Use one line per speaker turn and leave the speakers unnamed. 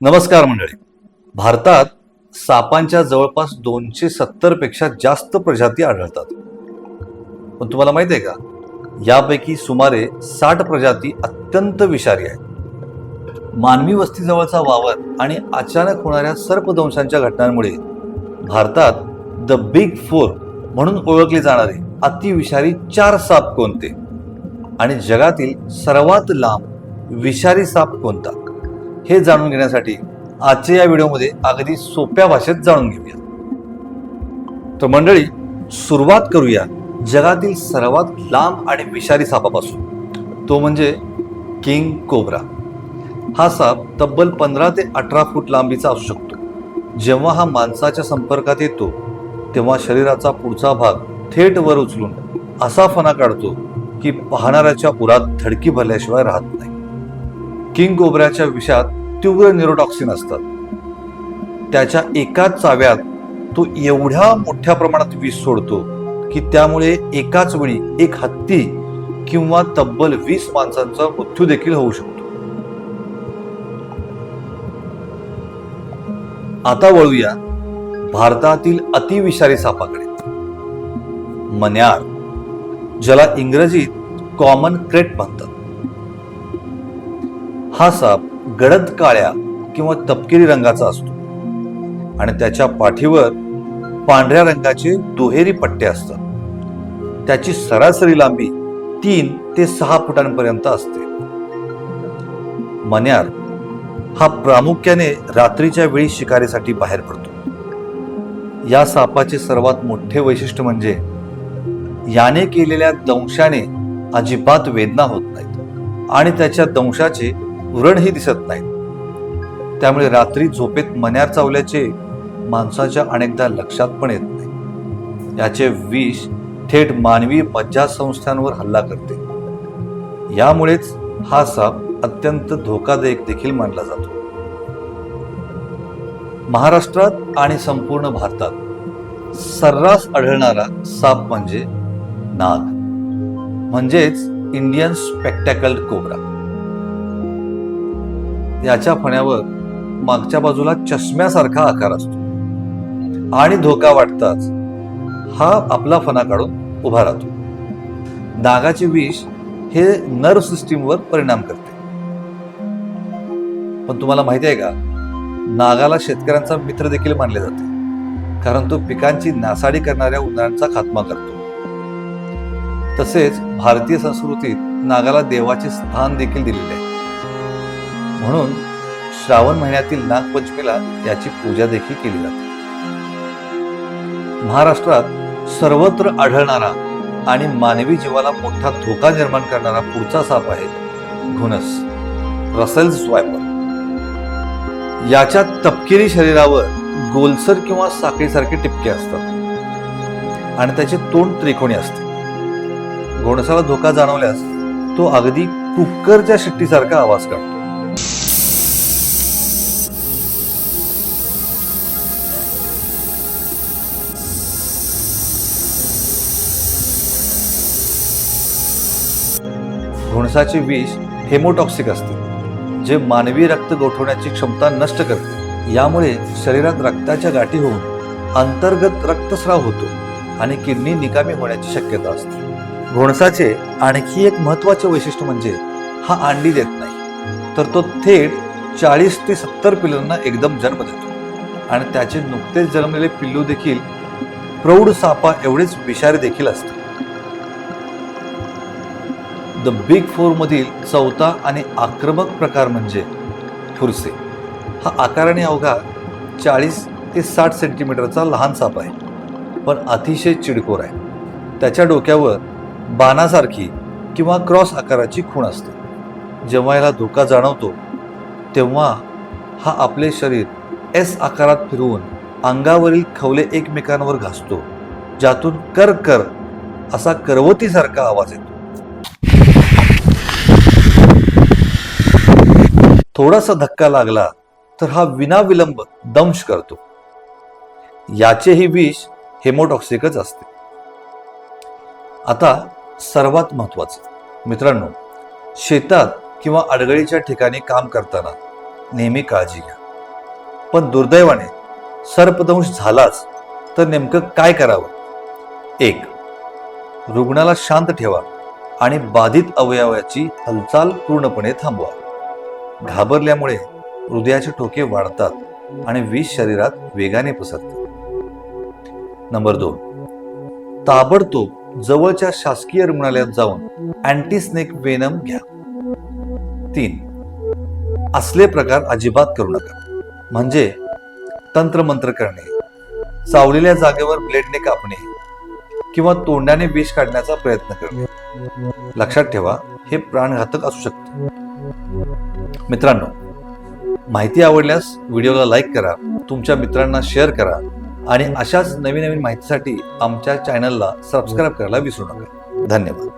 नमस्कार मंडळी. भारतात सापांच्या जवळपास 270 पेक्षा जास्त प्रजाती आढळतात. पण तुम्हाला माहिती आहे का, यापैकी सुमारे 60 प्रजाती अत्यंत विषारी आहेत. मानवी वस्तीजवळचा वावर आणि अचानक होणाऱ्या सर्पदंशांच्या घटनांमुळे भारतात द बिग फोर म्हणून ओळखले जाणारे अतिविषारी 4 साप कोणते आणि जगातील सर्वात लांब विषारी साप कोणता, हे जाणून घेण्यासाठी आजच्या या व्हिडिओमध्ये अगदी सोप्या भाषेत जाणून घेऊया. तर मंडळी, सुरुवात करूया जगातील सर्वात लांब आणि विषारी सापापासून. तो म्हणजे किंग कोब्रा. हा साप तब्बल 15 ते 18 फूट लांबीचा असू शकतो. जेव्हा हा माणसाच्या संपर्कात येतो तेव्हा शरीराचा पुढचा भाग थेट वर उचलून असा फणा काढतो की पाहणाऱ्याच्या उरात धडकी भरल्याशिवाय राहत नाही. किंग कोब्राच्या विषात तीव्र न्यूरोटॉक्सिन असतात. त्याच्या एकाच चाव्यात तो एवढ्या मोठ्या प्रमाणात विष सोडतो की त्यामुळे एकाच वेळी एक हत्ती किंवा तब्बल 20 माणसांचा मृत्यू देखील होऊ शकतो. आता वळूया भारतातील अतिविषारी सापाकडे. मन्यार, ज्याला इंग्रजीत कॉमन क्रेट म्हणतात. हा साप गडद काळ्या किंवा तपकिरी रंगाचा असतो आणि त्याच्या पाठीवर पांढऱ्या रंगाचे दुहेरी पट्टे असतात. त्याची सरासरी लांबी 3 ते 6 फुटांपर्यंत असते. मन्यार हा प्रामुख्याने रात्रीच्या वेळी शिकारीसाठी बाहेर पडतो. या सापाचे सर्वात मोठे वैशिष्ट्य म्हणजे याने केलेल्या दंशाने अजिबात वेदना होत नाहीत आणि त्याच्या दंशाचे व्रणही दिसत नाहीत. त्यामुळे रात्री झोपेत मन्यार चावल्याचे माणसाच्या अनेकदा लक्षात पण येत नाही. याचे विष थेट मानवी मज्जासंस्थांवर हल्ला करते. यामुळेच हा साप अत्यंत धोकादायक देखील मानला जातो. महाराष्ट्रात आणि संपूर्ण भारतात सर्रास आढळणारा साप म्हणजे नाग, म्हणजेच इंडियन स्पेक्टॅकल्ड कोब्रा. याच्या फण्यावर मागच्या बाजूला चष्म्यासारखा आकार असतो आणि धोका वाटताच हा आपला फणा काढून उभा राहतो. नागाचे विष हे नर्व सिस्टीमवर परिणाम करते. पण तुम्हाला माहिती आहे का, नागाला शेतकऱ्यांचा मित्र देखील मानले जाते, कारण तो पिकांची नासाडी करणाऱ्या उंदरांचा खात्मा करतो. तसेच भारतीय संस्कृतीत नागाला देवाचे स्थान देखील दिलेले आहे. म्हणून श्रावण महिन्यातील नागपंचमीला याची पूजा देखील केली जाते. महाराष्ट्रात सर्वत्र आढळणारा आणि मानवी जीवाला मोठा धोका निर्माण करणारा पुढचा साप आहे घुनस, रसेल्स स्वायपर. याच्या तपकिरी शरीरावर गोलसर किंवा साखळीसारखे टिपके असतात आणि त्याचे तोंड त्रिकोणी असते. घोणसाला धोका जाणवल्यास तो अगदी कुक्करच्या शिट्टीसारखा आवाज काढतो. घोणसाचे विष हेमोटॉक्सिक असते, जे मानवी रक्त गोठवण्याची क्षमता नष्ट करते. यामुळे शरीरात रक्ताच्या गाठी होऊन अंतर्गत रक्तस्राव होतो आणि किडनी निकामी होण्याची शक्यता असते. घोणसाचे आणखी एक महत्त्वाचे वैशिष्ट्य म्हणजे हा अंडी देत नाही, तर तो थेट 40 ते 70 पिल्लांना एकदम जन्म देतो आणि त्याचे नुकतेच जन्मलेले पिल्लू देखील प्रौढ सापा एवढेच विषारी देखील असते. द बिग फोर मधील चौथा आणि आक्रमक प्रकार म्हणजे फुरसे. हा आकाराने अवघा 40 ते 60 सेंटीमीटरचा लहान साप आहे, पण अतिशय चिडखोर आहे. त्याच्या डोक्यावर बाणासारखी किंवा क्रॉस आकाराची खूण असते. जेव्हा याला धोका जाणवतो तेव्हा हा आपले शरीर एस आकारात फिरवून अंगावरील खवले एकमेकांवर घासतो, ज्यातून कर कर असा करवतीसारखा आवाज येतो. थोडासा धक्का लागला तर हा विनाविलंब दंश करतो. याचेही विष हेमोटॉक्सिकच असते. आता सर्वात महत्वाचं मित्रांनो, शेतात किंवा अडगळीच्या ठिकाणी काम करताना नेहमी काळजी घ्या. पण दुर्दैवाने सर्पदंश झालाच तर नेमकं काय करावं? 1. रुग्णाला शांत ठेवा आणि बाधित अवयवाची हालचाल पूर्णपणे थांबवा. घाबरल्यामुळे हृदयाचे ठोके वाढतात आणि विष शरीरात वेगाने पसरते. नंबर 2. ताबडतोब जवळच्या शासकीय रुग्णालयात जाऊन अँटीस्नेक वेनम घ्या. 3. असले प्रकार अजिबात करू नका, म्हणजे तंत्रमंत्र करणे, चावलेल्या जागेवर ब्लेडने कापणे किंवा तोंडाने विष काढण्याचा प्रयत्न करणे. लक्षात ठेवा, हे प्राणघातक असू शकते. मित्रांनो, माहिती आवडल्यास व्हिडिओला लाईक करा, तुमच्या मित्रांना शेअर करा आणि अशाच नवीन नवीन माहितीसाठी आमच्या चॅनलला सबस्क्राईब करायला विसरू नका. धन्यवाद.